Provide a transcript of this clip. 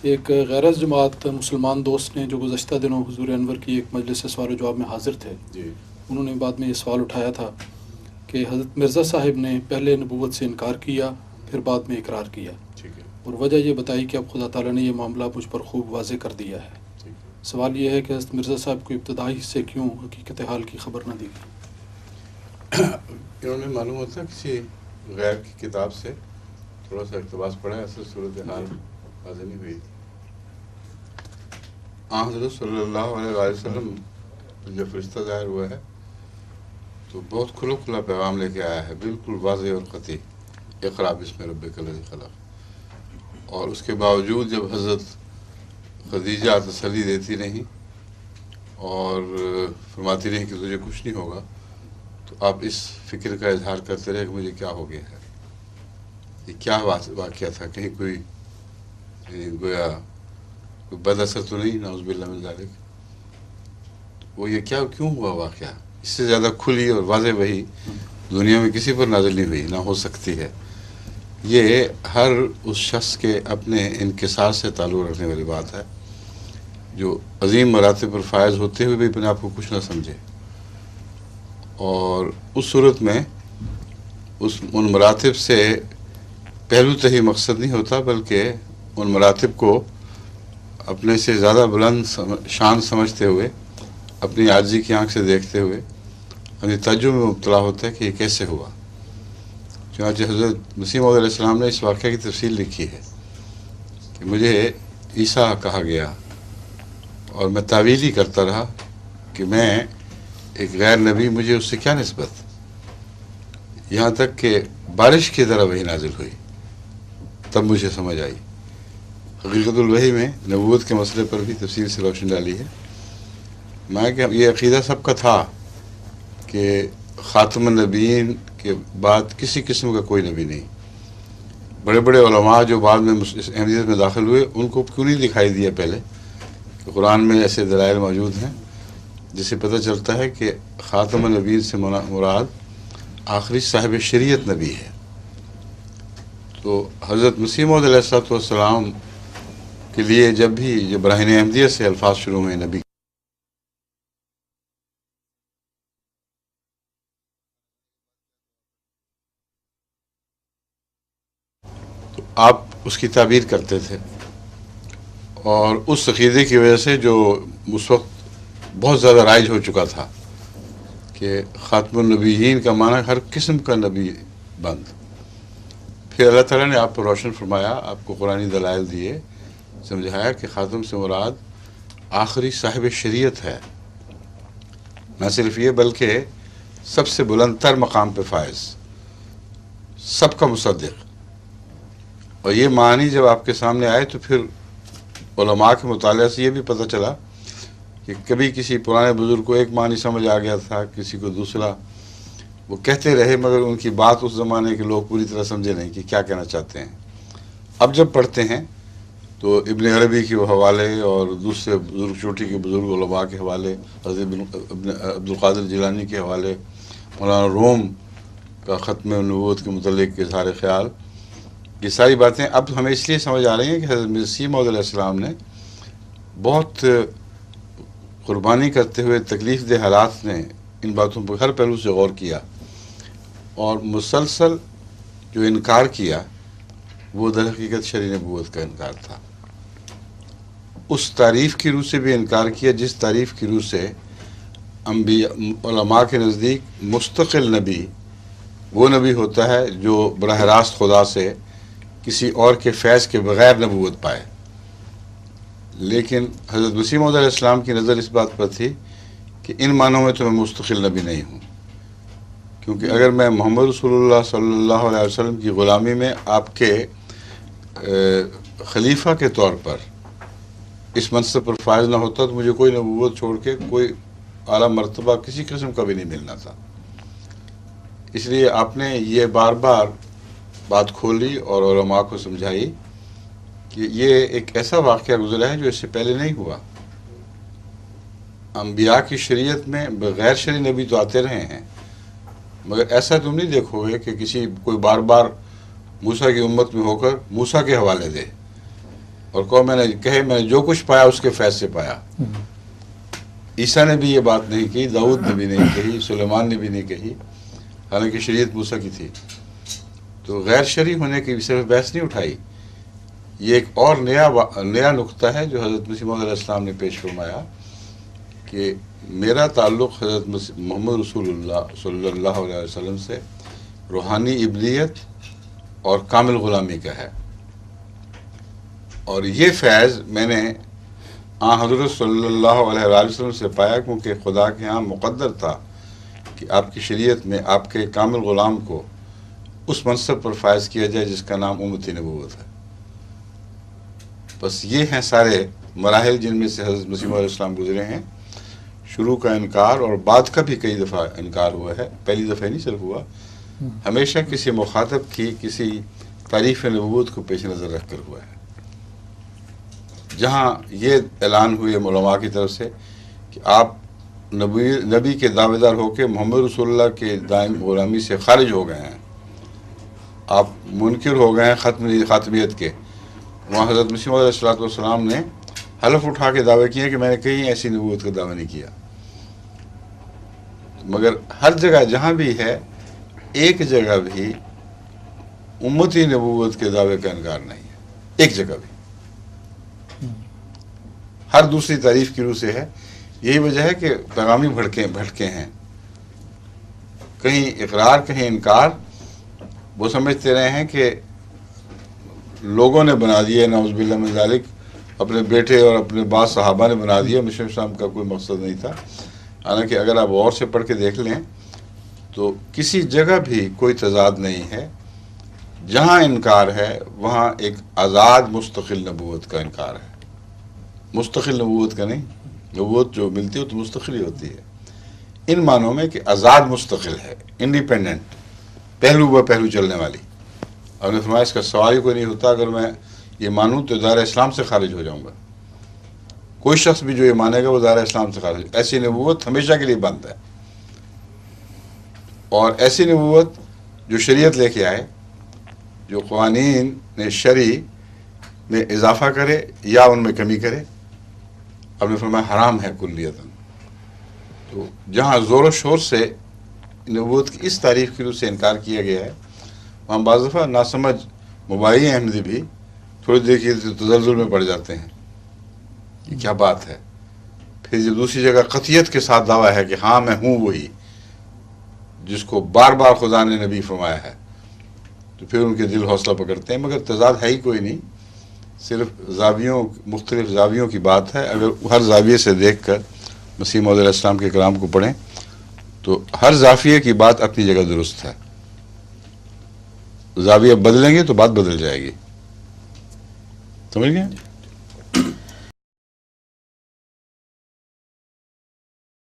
ایک غیر جماعت مسلمان دوست نے جو گزشتہ دنوں حضور انور کی ایک مجلس سوال و جواب میں حاضر تھے، جی انہوں نے بعد میں یہ سوال اٹھایا تھا کہ حضرت مرزا صاحب نے پہلے نبوت سے انکار کیا، پھر بعد میں اقرار کیا، ٹھیک ہے اور وجہ یہ بتائی کہ اب خدا تعالیٰ نے یہ معاملہ مجھ پر خوب واضح کر دیا ہے۔ ٹھیک ہے۔ سوال یہ ہے کہ حضرت مرزا صاحب کو ابتدائی سے کیوں حقیقت حال کی خبر نہ دی گئی؟ انہوں نے معلوم ہوتا کسی غیر کی کتاب سے تھوڑا سا اقتباس پڑھا ہے، اصل صورتحال واضح نہیں ہوئی تھی۔ حضرت صلی اللہ علیہ وسلم جب فرشتہ ظاہر ہوا ہے تو بہت کھلا کھلا پیغام لے کے آیا ہے، بالکل واضح اور قطعی، اقرا بسم ربک الذی خلق۔ اور اس کے باوجود جب حضرت خدیجہ تسلی دیتی رہیں اور فرماتی رہیں کہ تجھے کچھ نہیں ہوگا، تو آپ اس فکر کا اظہار کرتے رہے کہ مجھے کیا ہو گیا ہے، یہ کیا واقعہ تھا، کہیں کوئی گویا کوئی بد اثر تو نہیں، نعوذ باللہ من ذالک، وہ یہ کیا کیوں ہوا واقعہ؟ اس سے زیادہ کھلی اور واضح وحی دنیا میں کسی پر نازل نہیں ہوئی، نہ ہو سکتی ہے۔ یہ ہر اس شخص کے اپنے انکسار سے تعلق رکھنے والی بات ہے جو عظیم مراتب پر فائز ہوتے ہوئے بھی اپنے آپ کو کچھ نہ سمجھے، اور اس صورت میں ان مراتب سے پہلو تہی مقصد نہیں ہوتا، بلکہ ان مراتب کو اپنے سے زیادہ بلند شان سمجھتے ہوئے، اپنی عاجزی کی آنکھ سے دیکھتے ہوئے اپنی تعجب میں مبتلا ہوتا ہے کہ یہ کیسے ہوا۔ چنانچہ حضرت مسیح موعود علیہ السلام نے اس واقعہ کی تفصیل لکھی ہے کہ مجھے عیسیٰ کہا گیا اور میں تعویل ہی کرتا رہا کہ میں ایک غیر نبی، مجھے اس سے کیا نسبت، یہاں تک کہ بارش کی طرح وحی نازل ہوئی، تب مجھے سمجھ آئی۔ حقیقت الوحی میں نبوت کے مسئلے پر بھی تفصیل سے روشنی ڈالی ہے۔ میں کہ یہ عقیدہ سب کا تھا کہ خاتم النبیین کے بعد کسی قسم کا کوئی نبی نہیں۔ بڑے بڑے علماء جو بعد میں احمدیت میں داخل ہوئے، ان کو کیوں نہیں دکھائی دیا پہلے کہ قرآن میں ایسے دلائل موجود ہیں جس سے پتہ چلتا ہے کہ خاتم النبیین سے مراد آخری صاحب شریعت نبی ہے۔ تو حضرت مسیح موعود علیہ السلام کے لیے جب بھی براہین احمدیت سے الفاظ شروع ہوئے نبی، تو آپ اس کی تعبیر کرتے تھے، اور اس عقیدے کی وجہ سے جو اس وقت بہت زیادہ رائج ہو چکا تھا کہ خاتم النبیین کا معنی ہر قسم کا نبی بند۔ پھر اللہ تعالیٰ نے آپ پر روشن فرمایا، آپ کو قرآنی دلائل دیے، سمجھایا کہ خاتم سے مراد آخری صاحب شریعت ہے، نہ صرف یہ بلکہ سب سے بلند تر مقام پہ فائز، سب کا مصدق۔ اور یہ معنی جب آپ کے سامنے آئے تو پھر علماء کے مطالعہ سے یہ بھی پتہ چلا کہ کبھی کسی پرانے بزرگ کو ایک معنی سمجھ آ گیا تھا، کسی کو دوسرا، وہ کہتے رہے مگر ان کی بات اس زمانے کے لوگ پوری طرح سمجھے نہیں کہ کیا کہنا چاہتے ہیں۔ اب جب پڑھتے ہیں تو ابن عربی کے حوالے اور دوسرے بزرگ چوٹی کے بزرگ علماء کے حوالے، حضرت عبد القادر جیلانی کے حوالے، مولانا روم کا ختم نبوت کے متعلق اظہار خیال، یہ ساری باتیں اب ہمیں اس لیے سمجھ آ رہی ہیں کہ حضرت مسیح موعود علیہ السلام نے بہت قربانی کرتے ہوئے تکلیف دہ حالات نے ان باتوں پر ہر پہلو سے غور کیا، اور مسلسل جو انکار کیا وہ در حقیقت شرعی نبوت کا انکار تھا۔ اس تعریف کی روح سے بھی انکار کیا جس تعریف کی روح سے انبیاء علماء کے نزدیک مستقل نبی وہ نبی ہوتا ہے جو براہ راست خدا سے کسی اور کے فیض کے بغیر نبوت پائے۔ لیکن حضرت مسیح موعود علیہ السلام کی نظر اس بات پر تھی کہ ان معنوں میں تو میں مستقل نبی نہیں ہوں، کیونکہ اگر میں محمد رسول اللہ صلی اللہ علیہ وسلم کی غلامی میں آپ کے خلیفہ کے طور پر اس منصب پر فائز نہ ہوتا تو مجھے کوئی نبوت چھوڑ کے کوئی اعلیٰ مرتبہ کسی قسم کا بھی نہیں ملنا تھا۔ اس لیے آپ نے یہ بار بار بات کھولی اور علماء کو سمجھائی کہ یہ ایک ایسا واقعہ گزرا ہے جو اس سے پہلے نہیں ہوا۔ انبیاء کی شریعت میں بغیر شرعی نبی تو آتے رہے ہیں، مگر ایسا تم نہیں دیکھو گے کہ کوئی بار بار موسیٰ کی امت میں ہو کر موسیٰ کے حوالے دے اور کہو میں نے جو کچھ پایا اس کے فیض سے پایا. عیسیٰ نے بھی یہ بات نہیں کہی، داؤد نے بھی نہیں کہی، سلیمان نے بھی نہیں کہی، حالانکہ شریعت موسیٰ کی تھی. تو غیر شرعی ہونے کی صرف بحث نہیں اٹھائی. یہ ایک اور نیا نقطہ ہے جو حضرت مسیح موعود علیہ السلام نے پیش فرمایا کہ میرا تعلق حضرت محمد رسول اللہ صلی اللہ علیہ وسلم سے روحانی ابلیت اور کامل غلامی کا ہے. اور یہ فیض میں نے حضرت صلی اللہ علیہ وآلہ وسلم سے پایا، کیونکہ خدا کے ہاں مقدر تھا کہ آپ کی شریعت میں آپ کے کامل غلام کو اس منصب پر فائز کیا جائے جس کا نام امتی نبوت ہے. بس یہ ہیں سارے مراحل جن میں سے حضرت مسیح علیہ السلام گزرے ہیں. شروع کا انکار اور بعد کا بھی کئی دفعہ انکار ہوا ہے، پہلی دفعہ نہیں صرف ہوا، ہمیشہ کسی مخاطب کی کسی تعریف نبوت کو پیش نظر رکھ کر ہوا ہے. جہاں یہ اعلان ہوئے علماء کی طرف سے کہ آپ نبی کے دعوے دار ہو کے محمد رسول اللہ کے دائم غلامی سے خارج ہو گئے ہیں، آپ منکر ہو گئے ہیں خاتمیت کے، وہاں حضرت مسیح علیہ السلام نے حلف اٹھا کے دعوے کیے کہ میں نے کہیں ایسی نبوت کا دعویٰ نہیں کیا. مگر ہر جگہ جہاں بھی ہے ایک جگہ بھی امتی نبوت کے دعوے کا انکار نہیں ہے، ایک جگہ بھی. ہر دوسری تعریف کی روح سے ہے. یہی وجہ ہے کہ پیغامی بھٹکے ہیں، کہیں اقرار کہیں انکار. وہ سمجھتے رہے ہیں کہ لوگوں نے بنا دیا، نعوذ باللہ من ذالک، اپنے بیٹے اور اپنے بعض صحابہ نے بنا دیا، مسیح اسلام کا کوئی مقصد نہیں تھا. حالانکہ اگر آپ غور سے پڑھ کے دیکھ لیں تو کسی جگہ بھی کوئی تضاد نہیں ہے. جہاں انکار ہے وہاں ایک آزاد مستقل نبوت کا انکار ہے، مستقل نبوت کا نہیں. نبوت جو ملتی ہے تو مستقل ہی ہوتی ہے، ان معنوں میں کہ آزاد مستقل ہے، انڈیپینڈنٹ، پہلو بہ پہلو چلنے والی. اور نے فرمایا اس کا سوال ہی کوئی نہیں ہوتا، اگر میں یہ مانوں تو دائرہ اسلام سے خارج ہو جاؤں گا. کوئی شخص بھی جو یہ مانے گا وہ دائرہ اسلام سے خارج. ایسی نبوت ہمیشہ کے لیے بند ہے. اور ایسی نبوت جو شریعت لے کے آئے، جو قوانین شرعی میں اضافہ کرے یا ان میں کمی کرے، اب نے فرمایا حرام ہے کلیتاً. تو جہاں زور و شور سے نبوت کی اس تعریف کی روح سے انکار کیا گیا ہے، وہاں بعض دفعہ ناسمجھ مباحث احمدی بھی تھوڑی دیر کی تزلزل میں پڑ جاتے ہیں، یہ کیا بات ہے. پھر یہ دوسری جگہ قطعیت کے ساتھ دعویٰ ہے کہ ہاں میں ہوں وہی جس کو بار بار خدا نے نبی فرمایا ہے، تو پھر ان کے دل حوصلہ پکڑتے ہیں. مگر تضاد ہے ہی کوئی نہیں، صرف مختلف زاویوں کی بات ہے. اگر ہر زاویے سے دیکھ کر مسیح موعود علیہ السلام کے کلام کو پڑھیں تو ہر زاویے کی بات اپنی جگہ درست ہے. زاویہ بدلیں گے تو بات بدل جائے گی. سمجھ گئے؟